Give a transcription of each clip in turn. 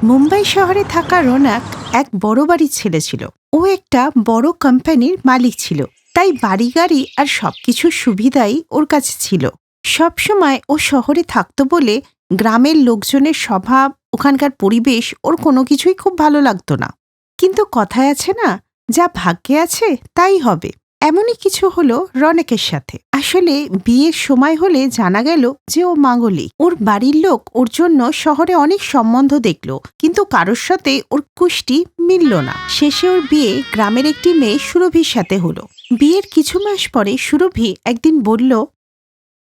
মুম্বাই শহরে থাকা রৌনক এক বড় বাড়ির ছেলে ছিল। ও একটা বড় কোম্পানির মালিক ছিল, তাই বাড়ি গাড়ি আর সবকিছুর সুবিধাই ওর কাছে ছিল। সবসময় ও শহরে থাকতো বলে গ্রামের লোকজনের স্বভাব, ওখানকার পরিবেশ ওর কোনো কিছুই খুব ভালো লাগতো না। কিন্তু কথায় আছে না, যা ভাগ্যে আছে তাই হবে। এমনই কিছু হলো রৌনকের সাথে। আসলে বিয়ের সময় হলে জানা গেল যে ও মাঙ্গলিক। ওর বাড়ির লোক ওর জন্য শহরে অনেক সম্বন্ধ দেখল, কিন্তু কারোর সাথে ওর কুষ্টি মিলল না। শেষে ওর বিয়ে গ্রামের একটি মেয়ে সুরভির সাথে হলো। বিয়ের কিছু মাস পরে সুরভি একদিন বলল,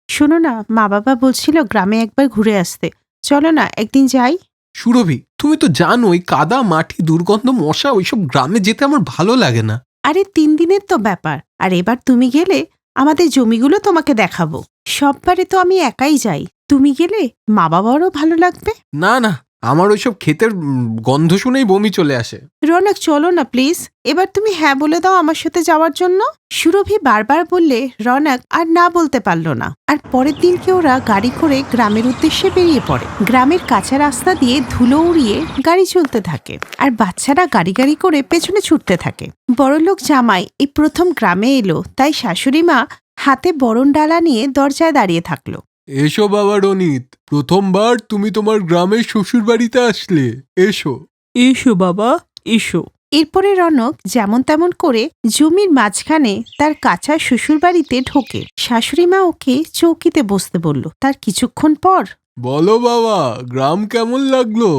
শোনো না, মা বাবা বলছিল গ্রামে একবার ঘুরে আসতে, চলো না একদিন যাই। সুরভি, তুমি তো জানোই কাদা, মাটি, দুর্গন্ধ, মশা, ওইসব গ্রামে যেতে আমার ভালো লাগে না। আরে 3 দিনের তো ব্যাপার, আর এবার তুমি গেলে আমাদের জমিগুলো তোমাকে দেখাবো। সববারে তো আমি একাই যাই, তুমি গেলে মা বাবারও ভালো লাগবে। না না, আমার ওইসব ক্ষেতের গন্ধ শুনেই বমি চলে আসে। রৌনক, চলো না প্লিজ, এবার তুমি হ্যাঁ বলে দাও আমার সাথে যাওয়ার জন্য। সুরভি বারবার বললে রৌনক আর না বলতে পারল না। আর পরের দিনকে ওরা গাড়ি করে গ্রামের উদ্দেশ্যে বেরিয়ে পড়ে। গ্রামের কাঁচা রাস্তা দিয়ে ধুলো উড়িয়ে গাড়ি চলতে থাকে, আর বাচ্চারা গাড়ি গাড়ি করে পেছনে ছুটতে থাকে। বড়লোক জামাই এই প্রথম গ্রামে এলো, তাই শাশুড়ি মা হাতে বরণ ডালা নিয়ে দরজায় দাঁড়িয়ে থাকলো। এসো বাবা রনিত, প্রথমবার তুমি তোমার গ্রামের শ্বশুর বাড়িতে আসলে, এসো। এসো বাবা, এসো। এরপরে রৌনক যেমন তেমন করে জমির মাঝখানে তার কাঁচা শ্বশুরবাড়িতে ঢোকে। শাশুড়িমা ওকে চৌকিতে বসতে বলল। তার কিছুক্ষণ পর, বলো বাবা, গ্রাম কেমন লাগলো?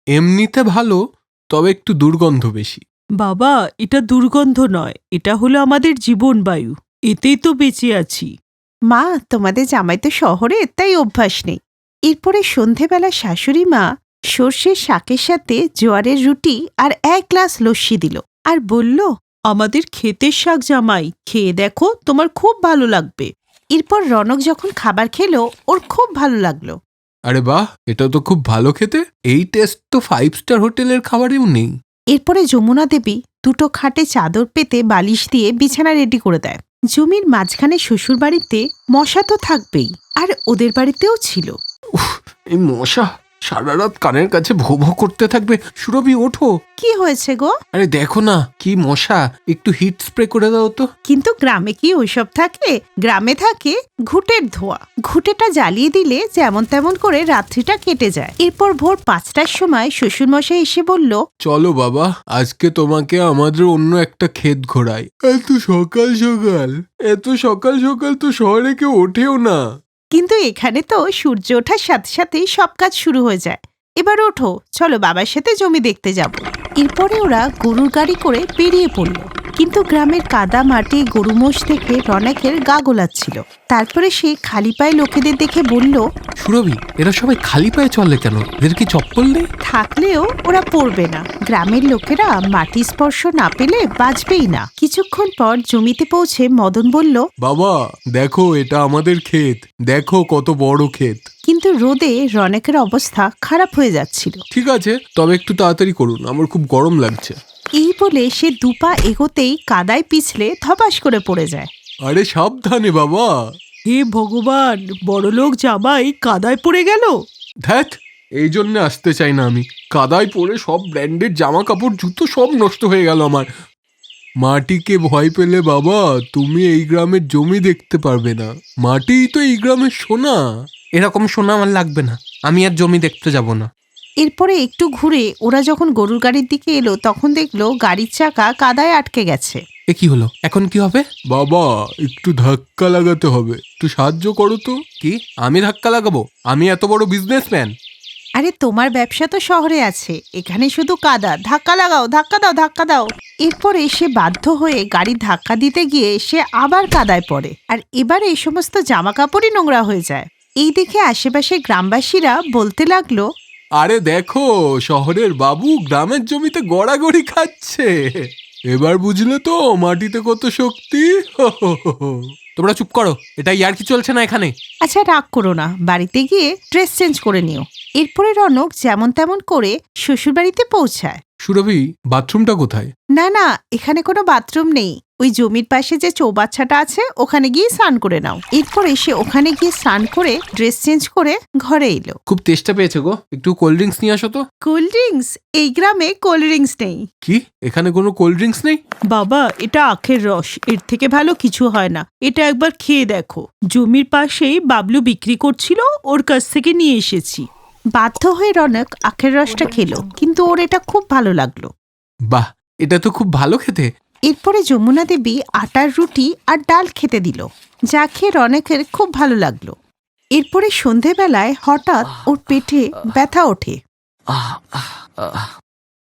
এমনিতে ভালো, তবে একটু দুর্গন্ধ বেশি। বাবা, এটা দুর্গন্ধ নয়, এটা হলো আমাদের জীবন বায়ু, এতেই তো বেঁচে আছি। মা, তোমাদের জামাই তো শহরে, তাই অভ্যাস নেই। এরপরে সন্ধেবেলা শাশুড়ি মা সর্ষের শাকের সাথে জোয়ারের রুটি আর 1 গ্লাস লস্যি দিল, আর বলল, আমাদের ক্ষেতের শাক জামাই, খেয়ে দেখো, তোমার খুব ভালো লাগবে। এরপর রৌনক যখন খাবার খেলো ওর খুব ভালো লাগলো। আরে বাহ, এটা তো খুব ভালো খেতে। এই টেস্ট তো 5 স্টার হোটেলের খাবারেও নেই। এরপরে যমুনা দেবী দুটো খাটে চাদর পেতে বালিশ দিয়ে বিছানা রেডি করে দেয়। জমির মাঝখানে শ্বশুরবাড়িতে মশা তো থাকবেই, আর ওদের বাড়িতেও ছিল। এই মশা সারা রাত কানের কাছে ভো ভো করতে থাকবে। সুরভি, ওঠো। কি হয়েছে গো? আরে দেখো না কি মশা, একটু হিট স্প্রে করে দাও তো। কিন্তু গ্রামে কি ওইসব থাকে? গ্রামে থাকে ঘুঁটের ধোঁয়া। ঘুঁটেটা জ্বালিয়ে দিলে যেমন তেমন করে রাত্রিটা কেটে যায়। এরপর ভোর 5টার সময় শ্বশুরমশাই এসে বলল, চলো বাবা, আজকে তোমাকে আমাদের অন্য একটা ক্ষেত ঘোরাই। এত সকাল সকাল, এত সকাল সকাল তো শহরে কেউ ওঠেও না। কিন্তু এখানে তো সূর্য ওঠার সাথে সাথেই সব কাজ শুরু হয়ে যায়। এবার ওঠো, চলো বাবার সাথে জমি দেখতে যাব। এরপরে ওরা গরুর গাড়ি করে বেরিয়ে পড়ল। কিন্তু গ্রামের কাদা, মাটি, গরু মোষ দেখে রৌনকের গা গোলাচ্ছিল। তারপরে সে খালি পায়ে লোকেদের দেখে বলল, সুরভি, এরা সবাই খালি পায়ে চলে কেন? এদের কি চপ্পল নেই? থাকলেও ওরা পড়বে না। গ্রামের লোকেরা মাটি স্পর্শ না পেলে বাঁচবেই না। কিছুক্ষণ পর জমিতে পৌঁছে মদন বলল, বাবা দেখো, এটা আমাদের ক্ষেত, দেখো কত বড় ক্ষেত। কিন্তু রোদে রৌনকের অবস্থা খারাপ হয়ে যাচ্ছিল। ঠিক আছে, তবে একটু তাড়াতাড়ি করুন, আমার খুব গরম লাগছে। এই বলে সে দুপা এগোতেই কাদায় পিছলে ধপাস করে পড়ে যায়। আরে সাবধানে বাবা। হে ভগবান, বড়লোক জামাই কাদায় পড়ে গেল। ধ্যাত, এই জন্য আসতে চাই না আমি। কাদায় পরে সব ব্র্যান্ডেড জামা কাপড়, জুতো সব নষ্ট হয়ে গেল আমার। মাটিকে ভয় পেলে বাবা, তুমি এই গ্রামের জমি দেখতে পারবে না। মাটিই তো এই গ্রামের সোনা। এরকম সোনা আমার লাগবে না, আমি আর জমি দেখতে যাব না। এরপরে একটু ঘুরে ওরা যখন গরুর গাড়ির দিকে এলো, তখন দেখলো গাড়ির চাকা কাদায় আটকে গেছে। এ কি হলো? এখন কি হবে? বাবা, একটু ধাক্কা লাগাতে হবে, একটু সাহায্য করো তো। কি? আমি ধাক্কা লাগাবো? আমি এত বড় বিজনেসম্যান? আরে তোমার ব্যবসা তো শহরে আছে, এখানে শুধু কাদা। ধাক্কা লাগাও, ধাক্কা দাও, ধাক্কা দাও। এরপরে সে বাধ্য হয়ে গাড়ি ধাক্কা দিতে গিয়ে সে আবার কাদায় পড়ে, আর এবারে এই সমস্ত জামা কাপড়ই নোংরা হয়ে যায়। এই দেখে আশেপাশে গ্রামবাসীরা বলতে লাগলো, আরে দেখো, শহরের বাবু গ্রামের জমিতে গড়াগড়ি খাচ্ছে। এবার বুঝলে তো মাটিতে কত শক্তি। তোমরা চুপ করো, এটা ইয়ার্কি চলছে না এখানে। আচ্ছা রাগ করো না, বাড়িতে গিয়ে ড্রেস চেঞ্জ করে নিও। এরপরে রৌনক যেমন তেমন করে শ্বশুরবাড়িতে পৌঁছায়। সুরভি, বাথরুমটা কোথায়? না না, এখানে কোনো বাথরুম নেই। ওই জমির পাশে যে চৌবাচ্চাটা আছে ওখানে গিয়ে স্নান করে নাও। এরপরে সে ওখানে গিয়ে স্নান করে ড্রেস চেঞ্জ করে ঘরে এলো। খুব তেষ্টা পেয়েছে গো, একটু কোল্ড ড্রিঙ্কস নিয়ে আসো তো। Cold drinks? এই গ্রামে কোল্ড ড্রিঙ্কস নেই। কি, এখানে কোনো কোল্ড ড্রিঙ্কস নেই? বাবা, এটা আখের রস, এর থেকে ভালো কিছু হয় না। এটা একবার খেয়ে দেখো। জমির পাশেই বাবলু বিক্রি করছিল, ওর কাছ থেকে নিয়ে এসেছি। বাধ্য হয়ে রনক আখের রসটা খেলো, কিন্তু ওর এটা খুব ভালো লাগলো। বাহ, এটা তো খুব ভালো খেতে। এরপরে যমুনা দেবী আটার রুটি আর ডাল খেতে দিল, যা খেয়ে রনকের খুব ভালো লাগলো। এরপরে সন্ধেবেলায় হঠাৎ ওর পেটে ব্যথা ওঠে।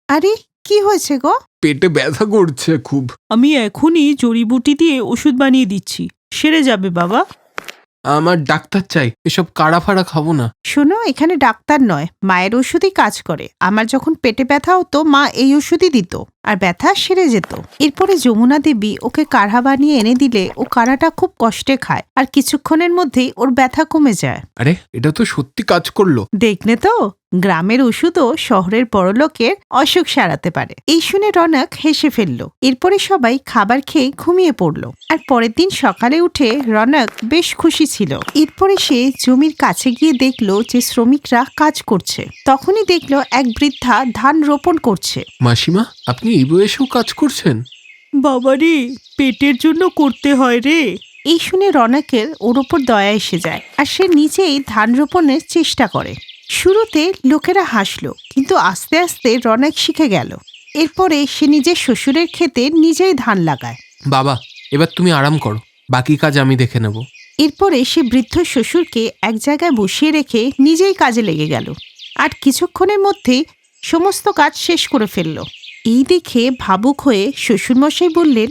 আরে, কি হয়েছে গো? পেটে ব্যথা করছে খুব। আমি এখনই জড়িবুটি দিয়ে ওষুধ বানিয়ে দিচ্ছি, সেরে যাবে বাবা। আমার ডাক্তার চাই, এসব কাড়া ফাড়া খাবো না। শোনো, এখানে ডাক্তার নয়, মায়ের ওষুধই কাজ করে। আমার যখন পেটে ব্যথা হতো মা এই ওষুধই দিত, আর ব্যথা সেরে যেত। এরপরে যমুনা দেবী ওকে কাঢ়া বানিয়ে এনে দিলে ও কাঢ়াটা খুব কষ্টে খায়, আর কিছুক্ষণের মধ্যেই ওর ব্যথা কমে যায়। আরে, এটা তো সত্যি কাজ করলো। দেখলে তো, গ্রামের ওষুধও শহরের বড়লোকের অসুখ সারাতে পারে। এই শুনে রনক হেসে ফেলল। এরপরে সবাই খাবার খেয়ে ঘুমিয়ে পড়ল। আর পরের দিন সকালে উঠে রনক বেশ খুশি ছিল। এরপরে সে জমির কাছে গিয়ে দেখলো যে শ্রমিকরা কাজ করছে। তখনই দেখলো এক বৃদ্ধা ধান রোপণ করছে। মাসিমা, আপনি এই বয়সেও কাজ করছেন? বাবারে, পেটের জন্য করতে হয় রে। এই শুনে রনকের ওর ওপর দয়া এসে যায়, আর সে নিজেই ধান রোপণের চেষ্টা করে। শুরুতে লোকেরা হাসলো, কিন্তু আস্তে আস্তে রনক শিখে গেল। এরপরে সে নিজের শ্বশুরের ক্ষেতে নিজেই ধান লাগায়। বাবা, এবার তুমি আরাম করো, বাকি কাজ আমি দেখে নেব। এরপরে সে বৃদ্ধ শ্বশুরকে এক জায়গায় বসিয়ে রেখে নিজেই কাজে লেগে গেল, আর কিছুক্ষণের মধ্যেই সমস্ত কাজ শেষ করে ফেলল। এই দেখে ভাবুক হয়ে শ্বশুরমশাই বললেন,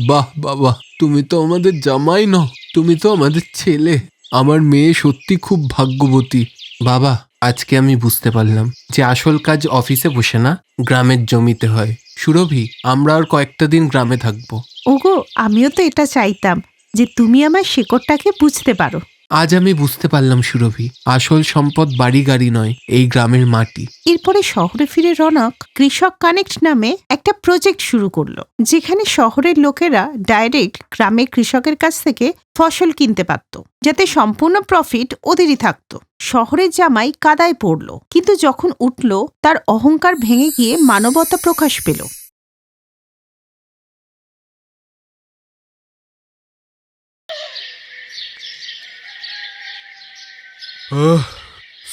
বাহ বাবা, তুমি তো আমাদের জামাই নও, তুমি তো আমাদের ছেলে। আমার মেয়ে সত্যি খুব ভাগ্যবতী। বাবা, আজকে আমি বুঝতে পারলাম যে আসল কাজ অফিসে বসে না, গ্রামের জমিতে হয়। সুরভি, আমরা আর কয়েকটা দিন গ্রামে থাকবো। ওগো, আমিও তো এটা চাইতাম যে তুমি আমার শেকড়টাকে বুঝতে পারো। আজ আমি বুঝতে পারলাম সুরভি, আসল সম্পদ বাড়ি গাড়ি নয়, এই গ্রামের মাটি। এরপরে শহরে ফিরে রনক কৃষক কানেক্ট নামে একটা প্রজেক্ট শুরু করলো, যেখানে শহরের লোকেরা ডাইরেক্ট গ্রামের কৃষকের কাছ থেকে ফসল কিনতে পারত, যাতে সম্পূর্ণ প্রফিট ওদেরই থাকতো। শহরের জামাই কাদায় পড়ল, কিন্তু যখন উঠল তার অহংকার ভেঙে গিয়ে মানবতা প্রকাশ পেল।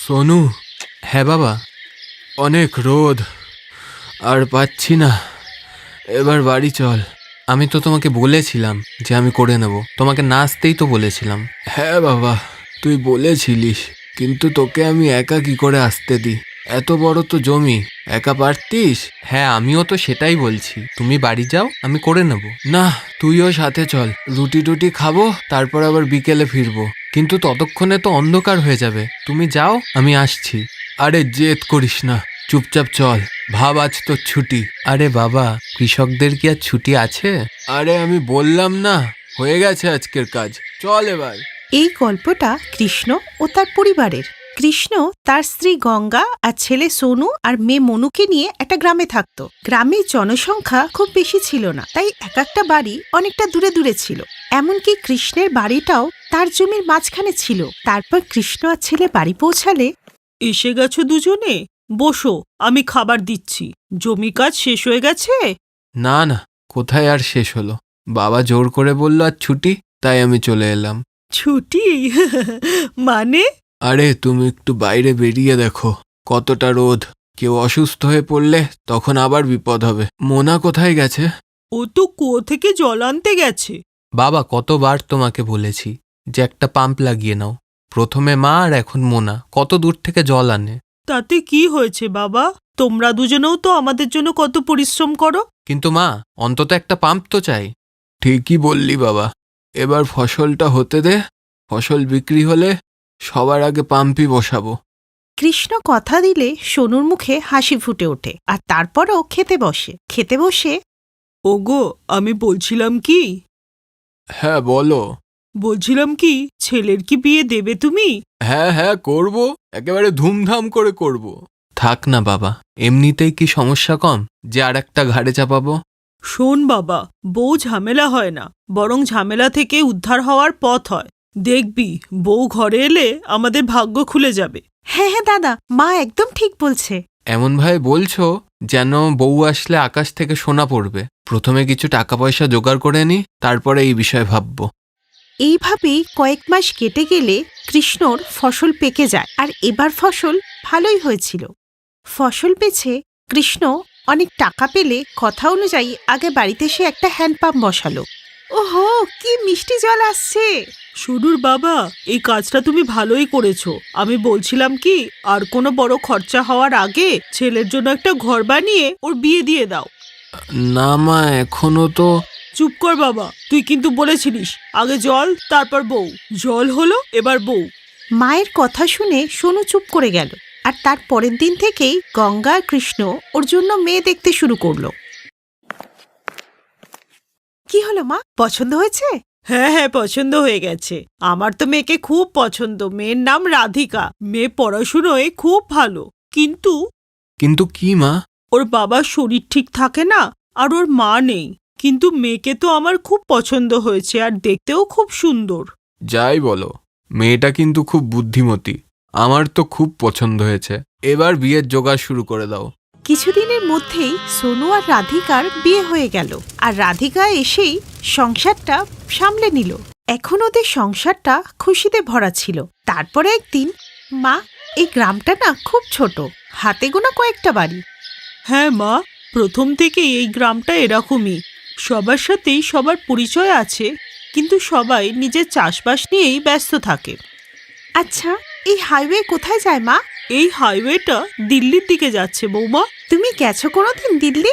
সোনু। হ্যাঁ বাবা, অনেক রোদ, আর পাচ্ছি না, এবার বাড়ি চল। আমি তো তোমাকে বলেছিলাম যে আমি করে নেব, তোমাকে না আসতেই তো বলেছিলাম। হ্যাঁ বাবা, তুই বলেছিলিস, কিন্তু তোকে আমি একা কি করে আসতে দিই? এত বড় তো জমি, একা পারতিস? হ্যাঁ, আমিও তো সেটাই বলছি, তুমি বাড়ি যাও, আমি করে নেব। না, তুইও সাথে চল, রুটি টুটি খাবো, তারপর আবার বিকেলে ফিরবো। কিন্তু ততক্ষণে তো অন্ধকার হয়ে যাবে, তুমি যাও, আমি আসছি। আরে জেদ করিস না, চুপচাপ চল, ভাব আজ তোর ছুটি। আরে বাবা, কৃষকদের কি আর ছুটি আছে? আরে আমি বললাম না, হয়ে গেছে আজকের কাজ, চল এবার। এই গল্পটা কৃষ্ণ ও তার পরিবারের। কৃষ্ণ তার স্ত্রী গঙ্গা আর ছেলে সোনু আর মেয়ে মনুকে নিয়ে একটা গ্রামে থাকতো। গ্রামের জনসংখ্যা খুব বেশি ছিল না, তাই এক একটা বাড়ি অনেকটা দূরে দূরে ছিল। এমনকি কৃষ্ণের বাড়িটাও তার জমির মাঝখানে ছিল। তারপর কৃষ্ণ আর ছেলে বাড়ি পৌঁছালে, এসে গেছো দুজনে, বসো, আমি খাবার দিচ্ছি। জমি কাজ শেষ হয়ে গেছে? না না, কোথায় আর শেষ হলো, বাবা জোর করে বললো আর ছুটি, তাই আমি চলে এলাম। ছুটি? মানে? আরে তুমি একটু বাইরে বেরিয়ে দেখো, কতটা রোদ। কেউ অসুস্থ হয়ে পড়লে তখন আবার বিপদ হবে। মোনা কোথায় গেছে? ও তো কুয়ো থেকে জল আনতে গেছে। বাবা, কতবার তোমাকে বলেছি যে একটা পাম্প লাগিয়ে নাও। প্রথমে মা আর এখন মোনা কত দূর থেকে জল আনে। তাতে কি হয়েছে বাবা? তোমরা দুজনেও তো আমাদের জন্য কত পরিশ্রম করো। কিন্তু মা, অন্তত একটা পাম্প তো চাই। ঠিকই বললি বাবা, এবার ফসলটা হতে দে, ফসল বিক্রি হলে সবার আগে পাম্পই বসাবো। কৃষ্ণ কথা দিলে সোনুর মুখে হাসি ফুটে ওঠে, আর তারপরও খেতে বসে ওগো, আমি বলছিলাম কি হ্যাঁ বলো। বলছিলাম কি, ছেলের কি বিয়ে দেবে তুমি? হ্যাঁ হ্যাঁ, করব, একেবারে ধুমধাম করে করব। থাক না বাবা, এমনিতেই কি সমস্যা কম যে আর একটা ঘাড়ে চাপাবো? শোন বাবা, বউ ঝামেলা হয় না, বরং ঝামেলা থেকে উদ্ধার হওয়ার পথ হয়। দেখবি বউ ঘরে এলে আমাদের ভাগ্য খুলে যাবে। হ্যাঁ হ্যাঁ দাদা, মা একদম ঠিক বলছে। এমন ভাবে বলছো যেন বউ আসলে আকাশ থেকে সোনা পড়বে। প্রথমে কিছু টাকা পয়সা জোগাড় করে নি, তারপরে এই বিষয়ে ভাববো। এইভাবেই কয়েক মাস কেটে গেলে কৃষ্ণর ফসল পেকে যায়, আর এবার ফসল ভালোই হয়েছিল। ফসল বেচে কৃষ্ণ অনেক টাকা পেলে কথা অনুযায়ী আগে বাড়িতে সে একটা হ্যান্ডপাম্প বসালো। ওহো, কি মিষ্টি জল আসছে! শুনুর বাবা, এই কাজটা তুমি ভালোই করেছো। আমি বলছিলাম কি, আর কোনো বড় খরচা হওয়ার আগে ছেলের জন্য একটা ঘর বানিয়ে ওর বিয়ে দিয়ে দাও। না মা, এখনো তো। চুপ কর বাবা, তুই কিন্তু বলেছিলিস আগে জল তারপর বউ। জল হলো, এবার বউ। মায়ের কথা শুনে সোনু চুপ করে গেল, আর তার পরের দিন থেকেই গঙ্গা আর কৃষ্ণ ওর জন্য মেয়ে দেখতে শুরু করলো। কি হলো মা, পছন্দ হয়েছে? হ্যাঁ হ্যাঁ, পছন্দ হয়ে গেছে। আমার তো মেয়েকে খুব পছন্দ। মেয়ের নাম রাধিকা। মেয়ে পড়াশুনোয় খুব ভালো, কিন্তু কিন্তু কি মা? ওর বাবার শরীর ঠিক থাকে না, আর ওর মা নেই। কিন্তু মেয়েকে তো আমার খুব পছন্দ হয়েছে, আর দেখতেও খুব সুন্দর। যাই বলো, মেয়েটা কিন্তু খুব বুদ্ধিমতী। আমার তো খুব পছন্দ হয়েছে। এবার বিয়ের জোগাড় শুরু করে দাও। কিছুদিনের মধ্যেই সোনু আর রাধিকার বিয়ে হয়ে গেল, আর রাধিকা এসেই সংসারটা সামলে নিল। এখন ওদের সংসারটা খুশিতে ভরা ছিল। তারপরে একদিন, মা, এই গ্রামটা না খুব ছোট, হাতে গোনা কয়েকটা বাড়ি। হ্যাঁ মা, প্রথম থেকেই এই গ্রামটা এরকমই। সবার সাথেই সবার পরিচয় আছে, কিন্তু সবাই নিজের চাষবাস নিয়েই ব্যস্ত থাকে। আচ্ছা, এই হাইওয়ে কোথায় যায় মা? এই হাইওয়েটা দিল্লির দিকে যাচ্ছে বৌমা। তুমি গেছো কোনোদিন দিল্লি?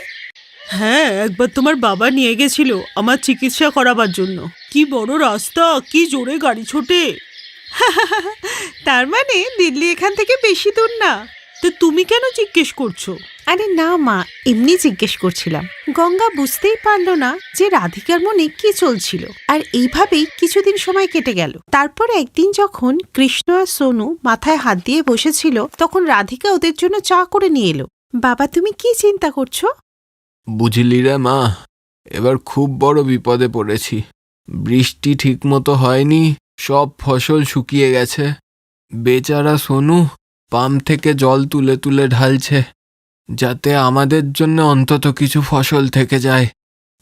হ্যাঁ, একবার তোমার বাবা নিয়ে গেছিল আমার চিকিৎসা করাবার জন্য। কি বড় রাস্তা, কি জোরে গাড়ি ছোটে! তার মানে দিল্লি এখান থেকে বেশি দূর না। তো তুমি কেন জিজ্ঞেস করছো? আরে না মা, এমনি জিজ্ঞেস করছিলাম। গঙ্গা বুঝতেই পারল না যে রাধিকার মনে কি চলছিল, আর এইভাবেই কিছুদিন সময় কেটে গেল। তারপর একদিন যখন কৃষ্ণ আর সোনু মাথায় হাত দিয়ে বসেছিল, তখন রাধিকা ওদের জন্য চা করে নিয়ে এলো। বাবা, তুমি কি চিন্তা করছো? বুঝলি রে মা, এবার খুব বড় বিপদে পড়েছি। বৃষ্টি ঠিক মতো হয়নি, সব ফসল শুকিয়ে গেছে। বেচারা সোনু পাম্প থেকে জল তুলে তুলে ঢালছে, যাতে আমাদের জন্য অন্তত কিছু ফসল থেকে যায়।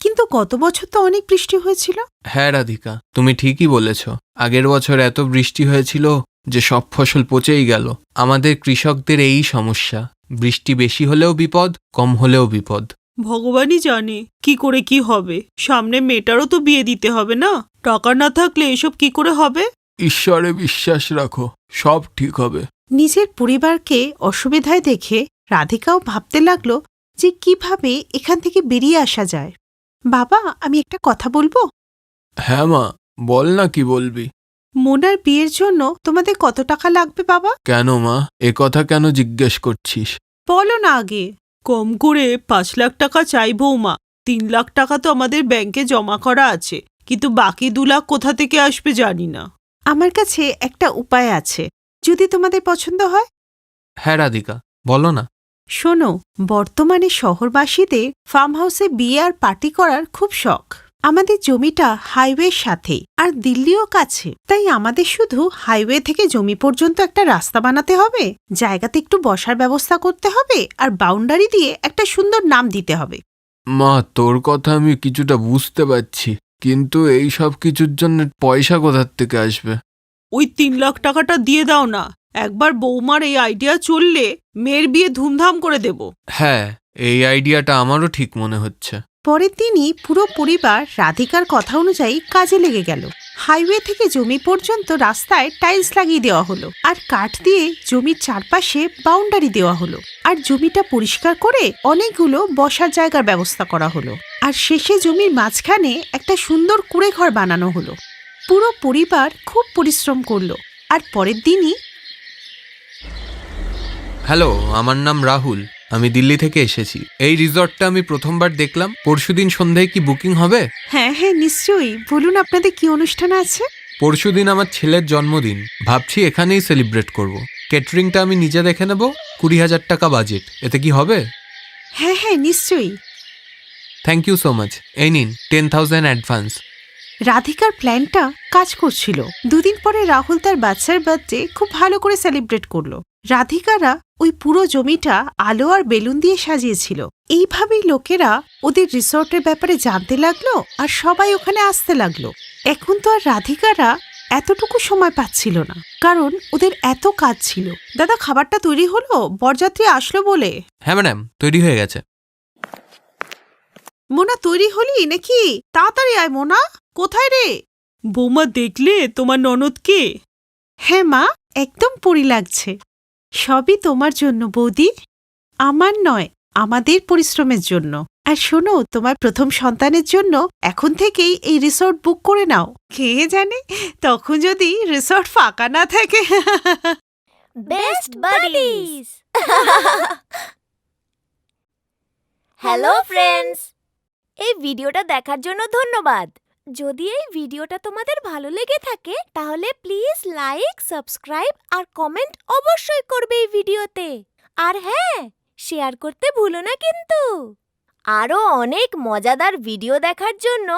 কিন্তু গত বছর তো অনেক বৃষ্টি হয়েছিল। হ্যাঁ রাধিকা, তুমি ঠিকই বলেছ। আগের বছর এত বৃষ্টি হয়েছিল যে সব ফসল পচেই গেল। আমাদের কৃষকদের এই সমস্যা, বৃষ্টি বেশি হলেও বিপদ, কম হলেও বিপদ। ভগবানই জানে কি করে কি হবে। সামনে মেয়েটারও তো বিয়ে দিতে হবে না? টাকা না থাকলে এসব কি করে হবে? ঈশ্বরে বিশ্বাস রাখো, সব ঠিক হবে। নিজের পরিবারকে অসুবিধায় দেখে রাধিকাও ভাবতে লাগলো যে কিভাবে এখান থেকে বেরিয়ে আসা যায়। বাবা, আমি একটা কথা বলবো? হ্যাঁ মা, বল না, কি বলবি? মোনার বিয়ের জন্য তোমাদের কত টাকা লাগবে বাবা? কেন মা, এ কথা কেন জিজ্ঞেস করছিস? বলো না আগে। কম করে 5 লাখ টাকা চাই বৌমা। 3 লাখ টাকা তো আমাদের ব্যাংকে জমা করা আছে, কিন্তু বাকি 2 লাখ কোথা থেকে আসবে জানি না। আমার কাছে একটা উপায় আছে, যদি তোমাদের পছন্দ হয়। হ্যাঁ রাধিকা, বলো না। শোনো, বর্তমানে শহরবাসীদের ফার্ম হাউসে বিয়ে আর পার্টি করার খুব শখ। আমাদের জমিটা হাইওয়ের সাথে, আর দিল্লিও কাছে। তাই আমাদের শুধু হাইওয়ে থেকে জমি পর্যন্ত একটা রাস্তা বানাতে হবে, জায়গাতে একটু বসার ব্যবস্থা করতে হবে, আর বাউন্ডারি দিয়ে একটা সুন্দর নাম দিতে হবে। মা, তোর কথা আমি কিছুটা বুঝতে পারছি, কিন্তু এই সব কিছুর জন্য পয়সা কোথার থেকে আসবে? ওই 3 লাখ টাকাটা দিয়ে দাও না। একবার বৌমার এই আইডিয়া চললে মেয়ের বিয়ে ধুমধাম করে দেব। হ্যাঁ, এই আইডিয়াটা আমারও ঠিক মনে হচ্ছে। পরের দিনই পুরো পরিবার রাধিকার কথা অনুযায়ী কাজে লেগে গেল। হাইওয়ে থেকে জমি পর্যন্ত রাস্তায় টাইলস লাগিয়ে দেওয়া হলো, আর কাঠ দিয়ে জমির চারপাশে বাউন্ডারি দেওয়া হলো, আর জমিটা পরিষ্কার করে অনেকগুলো বসার জায়গার ব্যবস্থা করা হলো, আর শেষে জমির মাঝখানে একটা সুন্দর কুঁড়ে ঘর বানানো হলো। পুরো পরিবার খুব পরিশ্রম করলো, আর পরের দিনই। হ্যালো, আমার নাম রাহুল, আমি দিল্লি থেকে এসেছি। এই রিসর্টটা আমি প্রথমবার দেখলাম। পরশুদিন সন্ধ্যায় কি বুকিং হবে? হ্যাঁ হ্যাঁ, নিশ্চয়ই। বলুন, আপনাদের কি অনুষ্ঠান আছে? পরশুদিন আমার ছেলের জন্মদিন, ভাবছি এখানেই সেলিব্রেট করব। কেটারিংটা আমি নিজে দেখে নেব, 20,000 টাকা বাজেট, এতে কি হবে? হ্যাঁ হ্যাঁ নিশ্চয়ই। Thank you so much. এই নিন 10,000 অ্যাডভান্স। রাধিকার প্ল্যানটা কাজ করছিল। দুদিন পরে রাহুল তার বাচ্চার বার্থডে খুব ভালো করে সেলিব্রেট করলো। রাধিকারা ওই পুরো জমিটা আলো আর বেলুন দিয়ে সাজিয়েছিল। এইভাবেই লোকেরা ওদের রিসর্টের ব্যাপারে জানতে লাগলো আর সবাই ওখানে আসতে লাগলো। এখন তো আর রাধিকারা এতটুকু সময় পাচ্ছিল না, কারণ ওদের এত কাজ ছিল। দাদা, খাবারটা তৈরি হলো? বরযাত্রী আসলো বলে। হ্যাঁ ম্যাডাম, তৈরি হয়ে গেছে। মোনা, তৈরি হলি নাকি? তাড়াতাড়ি আয় মোনা। কোথায় রে? বৌমা, দেখলে তোমার ননদকে? হ্যাঁ মা, একদম পরি লাগছে। সবই তোমার জন্য বৌদি, আমার নয়, আমাদের পরিশ্রমের জন্য। আর শোনো, তোমার প্রথম সন্তানের জন্য এখন থেকেই এই রিসর্ট বুক করে নাও। কে জানে তখন যদি রিসর্ট ফাঁকা না থাকে। Best buddies. হ্যালো ফ্রেন্ডস, এই ভিডিওটা দেখার জন্য ধন্যবাদ। যদি এই ভিডিওটা তোমাদের ভালো লেগে থাকে তাহলে প্লিজ লাইক, সাবস্ক্রাইব আর কমেন্ট অবশ্যই করবে এই ভিডিওতে। আর হ্যাঁ, শেয়ার করতে ভুলো না কিন্তু। আরো অনেক মজাদার ভিডিও দেখার জন্য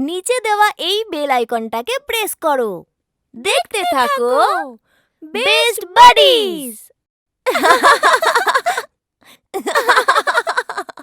নিচে দেওয়া এই বেল আইকনটাকে প্রেস করো। দেখতে থাকো বেস্ট বাডিজ।